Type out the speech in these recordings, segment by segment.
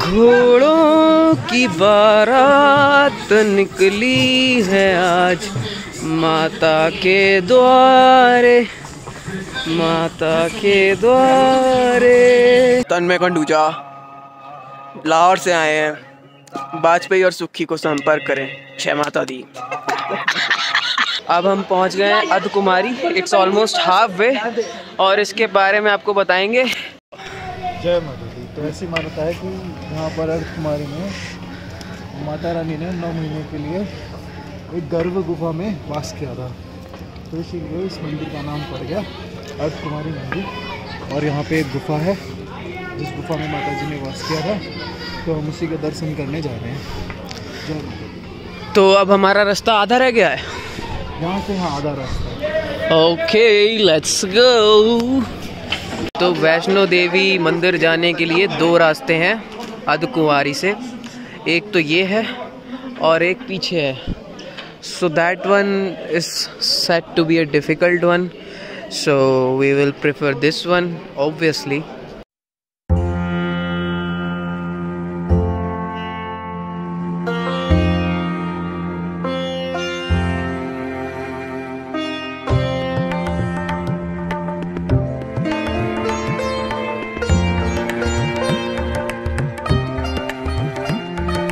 घोड़ों की बारात निकली है आज माता के द्वारे, माता के द्वारे। तन्मय खंडूजा लाहौर से आए हैं, वाजपेयी और सुखी को संपर्क करें, जय माता दी। अब हम पहुंच गए हैं Ardhkumari, it's almost half way और इसके बारे में आपको बताएंगे। जय माता दी। तो ऐसी मान्यता है कि यहाँ पर अर्धकुमारी में माता रानी ने 9 महीने के लिए एक गर्भ गुफा में वास किया था, तो इसीलिए इस मंदिर का नाम पड़ गया अर्धकुमारी मंदिर। और यहाँ पे एक गुफा है जिस गुफा में माता जी ने वास किया था, तो हम उसी के दर्शन करने जा रहे हैं। तो अब हमारा रास्ता आधा रह गया है यहाँ से, हाँ आधा रास्ता। Okay let's go. तो वैष्णो देवी मंदिर जाने के लिए 2 रास्ते हैं अर्धकुंवारी से, एक तो ये है और एक पीछे है। So that one is set to be a difficult one, so we will prefer this one obviously.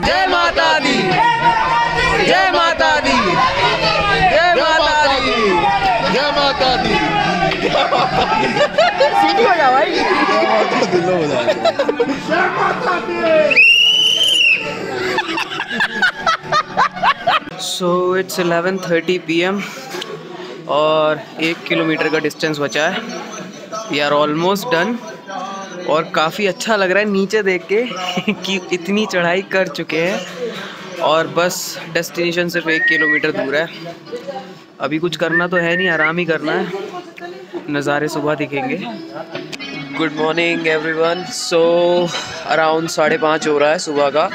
जय माता दी, जय माता दी, जय माता दी, जय माता दी। सीधी हो जा भाई। जय माता दी लो बजा। जय माता दी। सो इट्स 11:30 PM और 1 किलोमीटर का डिस्टेंस बचा है। वी आर ऑलमोस्ट डन और काफ़ी अच्छा लग रहा है नीचे देख के कि इतनी चढ़ाई कर चुके हैं और बस डेस्टिनेशन सिर्फ 1 किलोमीटर दूर है। अभी कुछ करना तो है नहीं, आराम ही करना है, नज़ारे सुबह दिखेंगे। Good morning everyone. So around 5:30 हो रहा है सुबह का,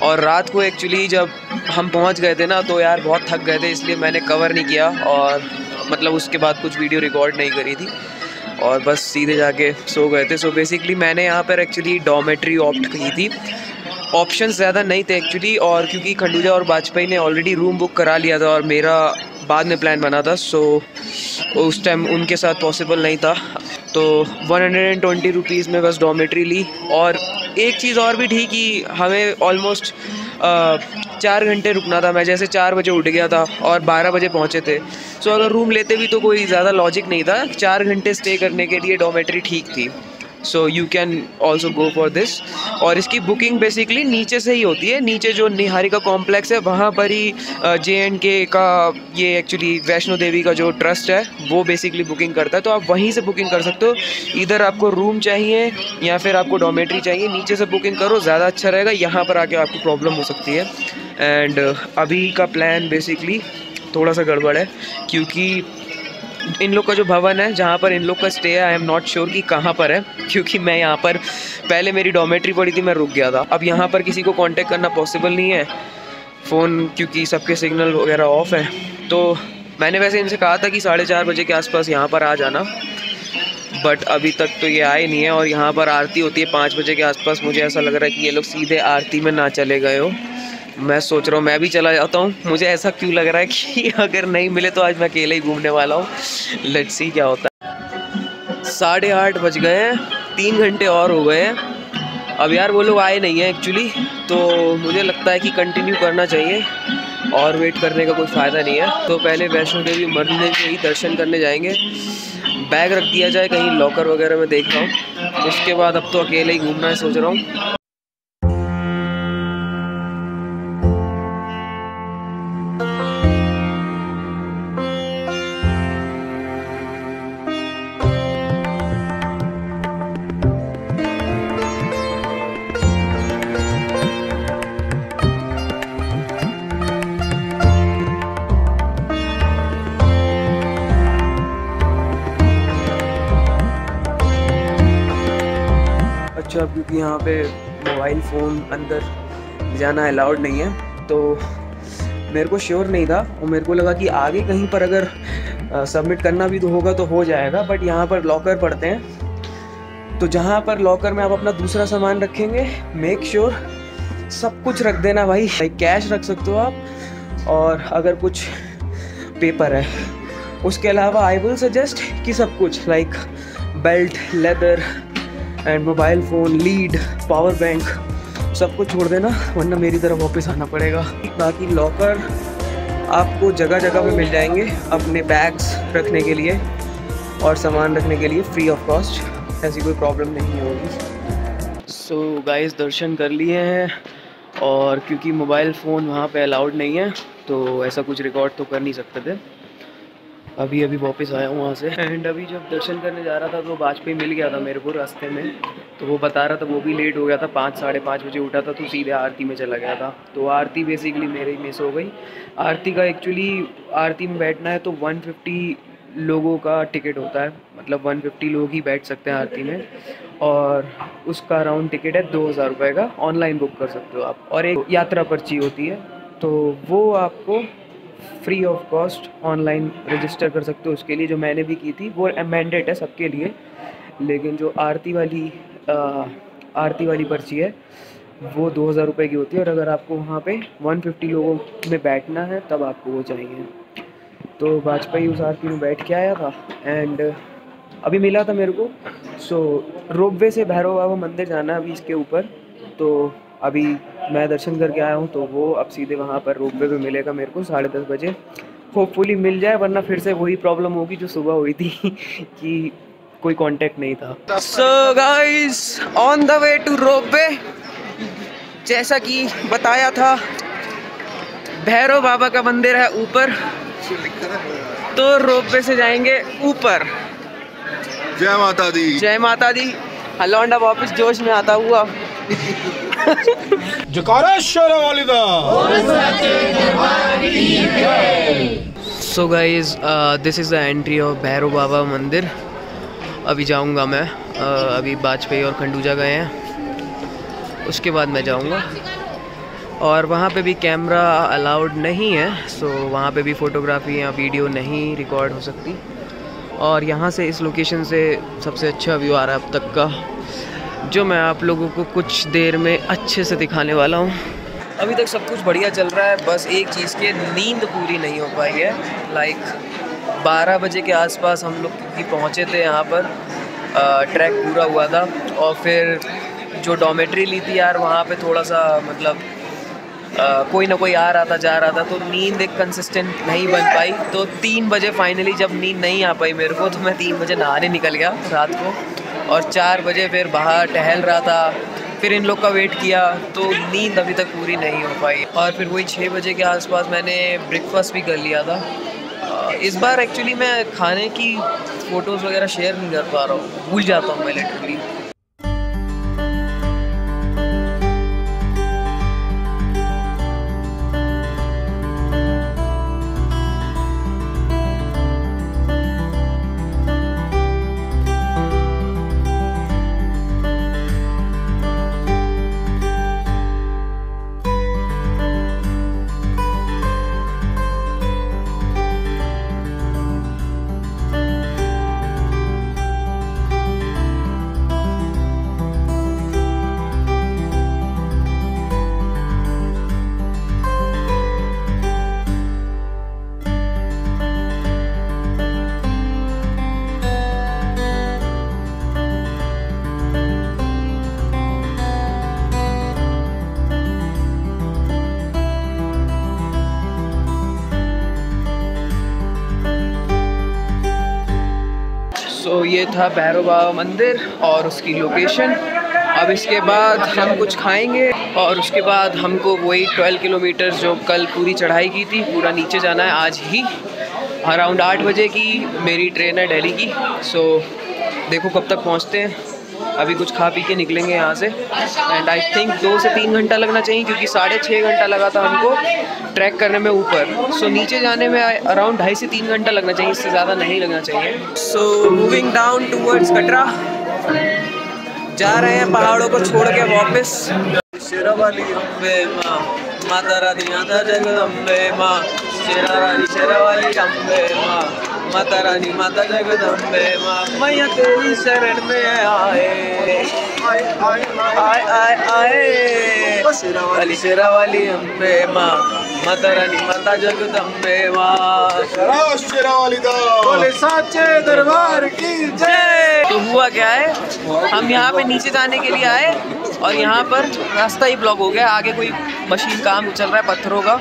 और रात को एक्चुअली जब हम पहुंच गए थे ना तो यार बहुत थक गए थे, इसलिए मैंने कवर नहीं किया और मतलब उसके बाद कुछ वीडियो रिकॉर्ड नहीं करी थी और बस सीधे जाके सो गए थे। सो बेसिकली मैंने यहाँ पर एक्चुअली डॉर्मेट्री ऑप्ट की थी, ऑप्शंस ज़्यादा नहीं थे एक्चुअली, और क्योंकि खंडूजा और वाजपेयी ने ऑलरेडी रूम बुक करा लिया था और मेरा बाद में प्लान बना था, सो उस टाइम उनके साथ पॉसिबल नहीं था, तो 120 रुपीज़ में बस डॉर्मेट्री ली। और एक चीज़ और भी थी कि हमें ऑलमोस्ट 4 घंटे रुकना था। मैं जैसे 4 बजे उठ गया था और 12 बजे पहुँचे थे, सो अगर रूम लेते भी तो कोई ज़्यादा लॉजिक नहीं था। 4 घंटे स्टे करने के लिए डॉर्मेट्री ठीक थी, so you can also go for this. और इसकी बुकिंग बेसिकली नीचे से ही होती है, नीचे जो निहारिका कॉम्प्लेक्स है वहाँ पर ही JNK का ये एक्चुअली वैष्णो देवी का जो ट्रस्ट है वो बेसिकली बुकिंग करता है, तो आप वहीं से बुकिंग कर सकते हो। इधर आपको रूम चाहिए या फिर आपको डॉर्मेट्री चाहिए, नीचे से बुकिंग करो, ज़्यादा अच्छा रहेगा। यहाँ पर आके आपको प्रॉब्लम हो सकती है। एंड अभी का प्लान बेसिकली थोड़ा सा गड़बड़ है, क्योंकि इन लोग का जो भवन है जहाँ पर इन लोग का स्टे है, आई एम नॉट श्योर कि कहाँ पर है, क्योंकि मैं यहाँ पर पहले मेरी डॉर्मेट्री पड़ी थी, मैं रुक गया था। अब यहाँ पर किसी को कांटेक्ट करना पॉसिबल नहीं है, फ़ोन क्योंकि सबके सिग्नल वगैरह ऑफ है। तो मैंने वैसे इनसे कहा था कि 4:30 बजे के आसपास यहाँ पर आ जाना, बट अभी तक तो ये आए नहीं है। और यहाँ पर आरती होती है 5 बजे के आसपास, मुझे ऐसा लग रहा है कि ये लोग सीधे आरती में ना चले गए हो। मैं सोच रहा हूँ मैं भी चला जाता हूँ, मुझे ऐसा क्यों लग रहा है कि अगर नहीं मिले तो आज मैं अकेले ही घूमने वाला हूँ। लेट्स सी क्या होता है। 8:30 बज गए हैं, 3 घंटे और हो गए हैं। अब यार वो लोग आए नहीं हैं एक्चुअली, तो मुझे लगता है कि कंटिन्यू करना चाहिए और वेट करने का कोई फ़ायदा नहीं है। तो पहले वैष्णो देवी मंदिर के ही दर्शन करने जाएंगे, बैग रख दिया जाए कहीं लॉकर वगैरह में देख रहा हूँ, उसके बाद अब तो अकेले ही घूमना है सोच रहा हूँ। अच्छा, क्योंकि यहाँ पे मोबाइल फ़ोन अंदर जाना अलाउड नहीं है, तो मेरे को श्योर नहीं था और मेरे को लगा कि आगे कहीं पर अगर सबमिट करना भी तो होगा तो हो जाएगा, बट यहाँ पर लॉकर पड़ते हैं तो जहाँ पर लॉकर में आप अपना दूसरा सामान रखेंगे, मेक श्योर सब कुछ रख देना भाई। कैश रख सकते हो आप, और अगर कुछ पेपर है, उसके अलावा आई विल सजेस्ट कि सब कुछ like belt, leather and mobile phone, lead, power bank, सब कुछ छोड़ देना, वरना मेरी तरफ वापस आना पड़ेगा। बाकी लॉकर आपको जगह जगह पे मिल जाएंगे अपने बैग्स रखने के लिए और सामान रखने के लिए फ्री ऑफ कॉस्ट, ऐसी कोई प्रॉब्लम नहीं होगी। सो गाइस दर्शन कर लिए हैं, और क्योंकि मोबाइल फ़ोन वहाँ पे अलाउड नहीं है तो ऐसा कुछ रिकॉर्ड तो कर नहीं सकते थे। अभी वापस आया हूँ वहाँ से, एंड अभी जब दर्शन करने जा रहा था तो वाजपेयी मिल गया था मेरे को रास्ते में, तो वो बता रहा था वो भी लेट हो गया था, 5 साढ़े 5 बजे उठा था तो सीधे आरती में चला गया था। तो आरती बेसिकली मेरे ही मिस हो गई। आरती का एक्चुअली आरती में बैठना है तो 150 लोगों का टिकट होता है, मतलब 150 लोग ही बैठ सकते हैं आरती में, और उसका राउंड टिकट है 2000 रुपये का, ऑनलाइन बुक कर सकते हो आप। और एक यात्रा पर्ची होती है तो वो आपको free of cost online register कर सकते हो। उसके लिए जो मैंने भी की थी वो मैंडेट है सबके लिए, लेकिन जो आरती वाली पर्ची है वो 2000 रुपये की होती है, और अगर आपको वहाँ पे 150 लोगों में बैठना है तब आपको वो चाहिए। तो वाजपेयी उस आरती में बैठ के आया था, एंड अभी मिला था मेरे को। सो रोपवे से भैरव बाबा मंदिर जाना है अभी इसके ऊपर, तो अभी मैं दर्शन करके आया हूँ, तो वो अब सीधे वहाँ पर रोपवे पे मिलेगा मेरे को 10:30 बजे। होपफुली मिल जाए, वरना फिर से वही प्रॉब्लम होगी जो सुबह हुई थी कि कोई कांटेक्ट नहीं था। So guys on the way to ropeway, जैसा कि बताया था भैरव बाबा का मंदिर है ऊपर, तो रोपवे से जाएंगे ऊपर। जय माता दी, जय माता दी। हलौंडा वापस जोश में आता हुआ। So guys this is the entry of Bhairav Baba मंदिर। अभी जाऊंगा मैं, अभी वाजपेयी और खंडूजा गए हैं, उसके बाद मैं जाऊंगा। और वहाँ पे भी कैमरा अलाउड नहीं है, सो वहाँ पे भी फ़ोटोग्राफी या वीडियो नहीं रिकॉर्ड हो सकती। और यहाँ से इस लोकेशन से सबसे अच्छा व्यू आ रहा है अब तक का, जो मैं आप लोगों को कुछ देर में अच्छे से दिखाने वाला हूँ। अभी तक सब कुछ बढ़िया चल रहा है, बस एक चीज़ की नींद पूरी नहीं हो पाई है। लाइक 12 बजे के आसपास हम लोग क्योंकि पहुँचे थे यहाँ पर, ट्रैक पूरा हुआ था, और फिर जो डॉमेट्री ली थी यार वहाँ पे थोड़ा सा मतलब कोई ना कोई आ रहा था जा रहा था, तो नींद एक कंसिस्टेंट नहीं बन पाई। तो 3 बजे फाइनली जब नींद नहीं आ पाई मेरे को, तो मैं 3 बजे नहाने निकल गया रात को, और 4 बजे फिर बाहर टहल रहा था, फिर इन लोग का वेट किया, तो नींद अभी तक पूरी नहीं हो पाई। और फिर वही 6 बजे के आसपास मैंने ब्रेकफास्ट भी कर लिया था। इस बार एक्चुअली मैं खाने की फ़ोटोज़ वगैरह शेयर नहीं कर पा रहा हूँ, भूल जाता हूँ मैं लिटरली। तो ये था भैरव बाबा मंदिर और उसकी लोकेशन। अब इसके बाद हम कुछ खाएंगे और उसके बाद हमको वही 12 किलोमीटर जो कल पूरी चढ़ाई की थी पूरा नीचे जाना है। आज ही अराउंड 8 बजे की मेरी ट्रेन है दिल्ली की। सो देखो कब तक पहुंचते हैं। अभी कुछ खा पी के निकलेंगे यहाँ से एंड आई थिंक 2 से 3 घंटा लगना चाहिए क्योंकि 6.5 घंटा लगा था हमको ट्रैक करने में ऊपर। सो नीचे जाने में अराउंड 2.5 से 3 घंटा लगना चाहिए, इससे ज़्यादा नहीं लगना चाहिए। So moving down towards Katra, जा रहे हैं पहाड़ों को छोड़ के वापस। शेरावाली अम्बे माँ, माता रानी माता जगदम्बे माँ, शेरावाली अम्बे माँ, माता रानी माता जगदम्बे माँ मैया तेरी शरण में आए आए आए आए शेरा वाली अम्बे माँ माता रानी माता जगदम्बे माँ शेरा वाली बोले साचे दरबार की जय। तो हुआ क्या है, हम यहाँ पे नीचे जाने के लिए आए और यहाँ पर रास्ता ही ब्लॉक हो गया। आगे कोई मशीन काम चल रहा है पत्थरों का,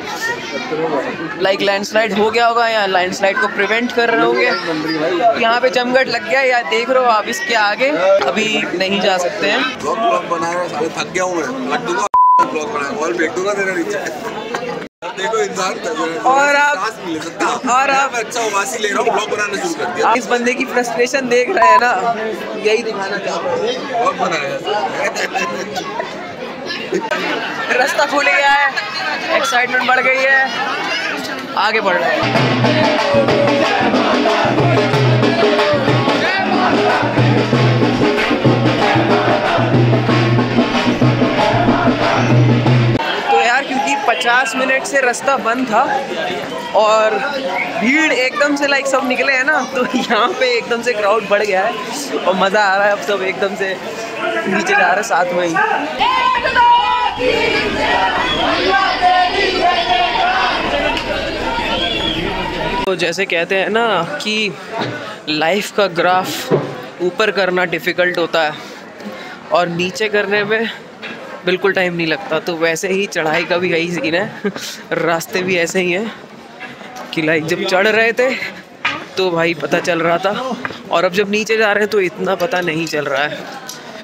लाइक लैंडस्लाइड हो गया होगा या लैंडस्लाइड को प्रिवेंट कर रहे होंगे। यहाँ पे जमघट लग गया या देख रहे हो आप, इसके आगे अभी नहीं जा सकते हैं। ब्लॉग बनाया साले, थक गया हूँ मैं, काट दूंगा ब्लॉग बनाया और फेंक दूंगा तेरे नीचे। देखो इंसान और आप अच्छा उबासी ले रहा हूँ, ब्लॉग बनाना शुरू कर दिया। इस बंदे की फ्रस्ट्रेशन देख रहे हैं ना, यही दिखाना चाहता हूँ। ब्लॉग बनाया रास्ता खुल गया है, एक्साइटमेंट बढ़ गई है, आगे बढ़ रहे हैं। तो यार क्योंकि 50 मिनट से रास्ता बंद था और भीड़ एकदम से लाइक सब निकले हैं ना, तो यहाँ पे एकदम से क्राउड बढ़ गया है और मज़ा आ रहा है। अब सब एकदम से नीचे जा रहे हैं साथ में ही। तो जैसे कहते हैं ना कि लाइफ का ग्राफ ऊपर करना डिफ़िकल्ट होता है और नीचे करने में बिल्कुल टाइम नहीं लगता, तो वैसे ही चढ़ाई का भी यही सीन है। रास्ते भी ऐसे ही हैं कि लाइक जब चढ़ रहे थे तो भाई पता चल रहा था और अब जब नीचे जा रहे हैं तो इतना पता नहीं चल रहा है।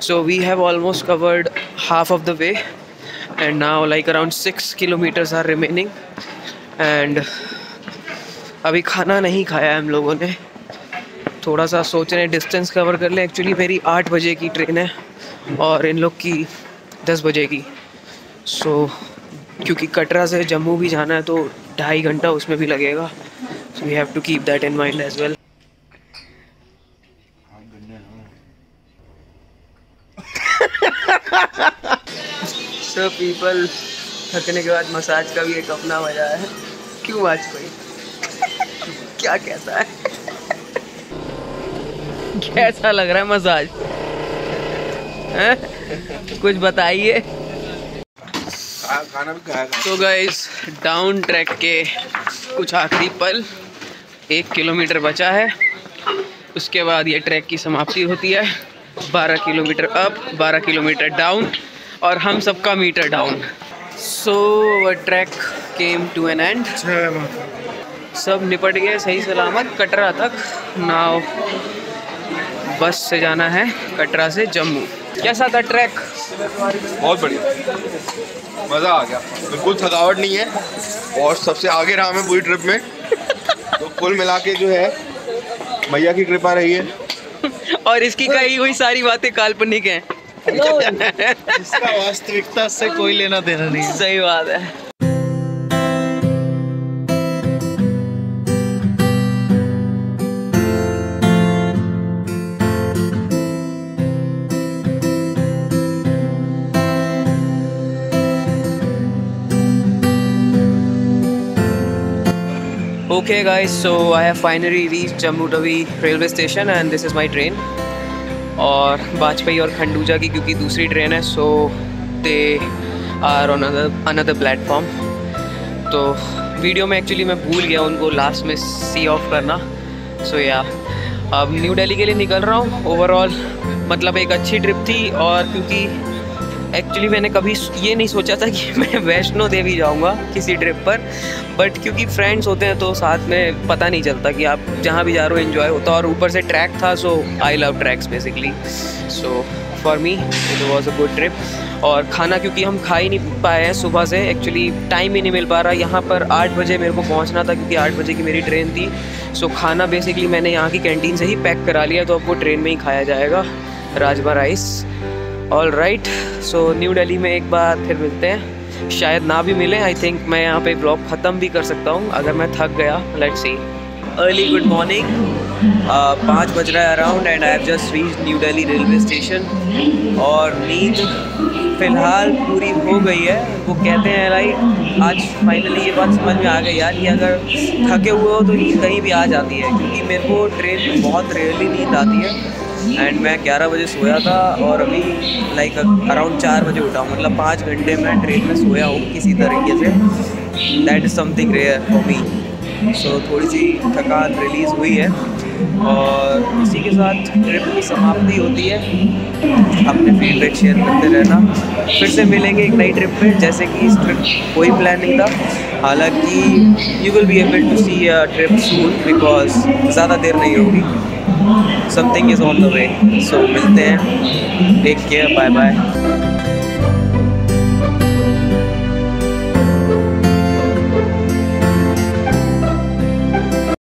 So we have almost covered half of the way and now like around 6 kilometres are remaining and अभी खाना नहीं खाया है हम लोगों ने। थोड़ा सा सोच रहे हैं डिस्टेंस कवर कर लें। एक्चुअली मेरी 8 बजे की ट्रेन है और इन लोग की 10 बजे की। सो क्योंकि कटरा से जम्मू भी जाना है तो 2.5 घंटा उसमें भी लगेगा। So we have to keep that in mind as well. So people, थकने के बाद मसाज का भी एक अपना मजा है। क्यों आज कोई क्या कहता है? कैसा लग रहा है मसाज? कुछ बताइए। खाना भी खाया। तो गाइस डाउन ट्रैक के कुछ आखिरी पल, 1 किलोमीटर बचा है, उसके बाद ये ट्रैक की समाप्ति होती है। 12 किलोमीटर अप, 12 किलोमीटर डाउन और हम सबका metre down. So track came to an end. सब निपट गए सही सलामत कटरा तक। नाउ बस से जाना है कटरा से जम्मू। कैसा था ट्रैक? बहुत बढ़िया, मज़ा आ गया, बिल्कुल थकावट नहीं है और सबसे आगे रहा मैं पूरी ट्रिप में। तो कुल मिला के जो है मैया की कृपा रही है और इसकी कही हुई सारी बातें काल्पनिक हैं। इसका वास्तविकता से कोई लेना देना नहीं। सही बात है। Okay guys, so I have finally reached Jammu Tawi railway station and this is my train। और वाजपेयी और खंडूजा की क्योंकि दूसरी ट्रेन है, so they are on another platform। तो वीडियो में एक्चुअली मैं भूल गया उनको लास्ट में सी ऑफ करना। सो या अब न्यू दिल्ली के लिए निकल रहा हूँ। ओवरऑल मतलब एक अच्छी ट्रिप थी और क्योंकि एक्चुअली मैंने कभी ये नहीं सोचा था कि मैं वैष्णो देवी जाऊंगा किसी ट्रिप पर, बट क्योंकि फ्रेंड्स होते हैं तो साथ में पता नहीं चलता कि आप जहाँ भी जा रहे हो एंजॉय होता है। और ऊपर से ट्रैक था, so I love tracks basically. So for me it was a good trip. और खाना क्योंकि हम खा ही नहीं पाए हैं सुबह से, एक्चुअली टाइम ही नहीं मिल पा रहा। यहाँ पर 8 बजे मेरे को पहुँचना था क्योंकि 8 बजे की मेरी ट्रेन थी। सो खाना बेसिकली मैंने यहाँ की कैंटीन से ही पैक करा लिया, तो अब वो ट्रेन में ही खाया जाएगा, rajma rice. All right, so new Delhi में एक बार फिर मिलते हैं, शायद ना भी मिले। आई थिंक मैं यहाँ पे ब्लॉग ख़त्म भी कर सकता हूँ अगर मैं थक गया। Let's see. Early good morning. 5 बज रहा है around and I have just reach new Delhi railway station. और नींद फ़िलहाल पूरी हो गई है। वो कहते हैं लाइक आज फाइनली ये बात समझ में आ गई यार कि अगर थके हुए हो तो नींद कहीं भी आ जाती है, क्योंकि मेरे को ट्रेन में बहुत रेयरली नींद आती है। एंड मैं 11 बजे सोया था और अभी लाइक अराउंड 4 बजे उठा हूँ, मतलब 5 घंटे मैं ट्रेन में सोया हूँ किसी तरीके से। That is something rare for me. So थोड़ी सी थकान रिलीज़ हुई है और इसी के साथ ट्रिप की समाप्ति होती है। अपने फीडबैक शेयर करते रहना। फिर से मिलेंगे एक नई ट्रिप पे। जैसे कि इस ट्रिप कोई प्लान नहीं था, हालांकि you will be able to see a trip soon because ज़्यादा देर नहीं होगी। Something is on the way. So मिलते हैं, टेक केयर, बाय बाय।